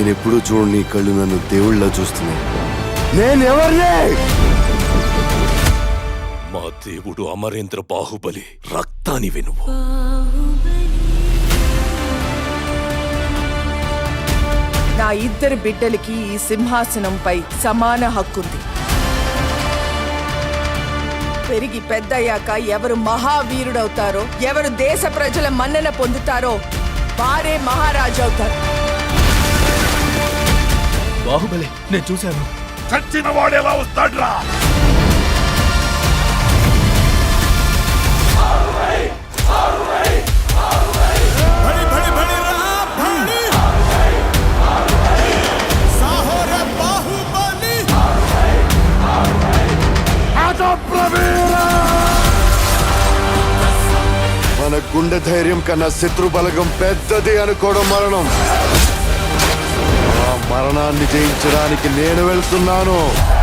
నేనెప్పుడూ చూడని కళ్ళు నన్ను దేవుళ్ళ చూస్తున్నాయి. నేనెవర్నే? మా దేవుడు అమరేంద్ర బాహుబలి. రక్తాని వినువు. నా ఇద్దరు బిడ్డలకి ఈ సింహాసనంపై సమాన హక్కుంది. పెరిగి పెద్దయ్యాక ఎవరు మహావీరుడవుతారో, ఎవరు దేశ ప్రజల మన్నన పొందుతారో వారే మహారాజు అవుతారు. బాహుబలి నేను చూశాను. చచ్చిన వాడు ఎలా వస్తాడ్రా? మన గుండె ధైర్యం కన్నా శత్రు బలగం పెద్దది అనుకోవడం మరణం. ఆ మరణాన్ని జయించడానికి నేను వెళ్తున్నాను.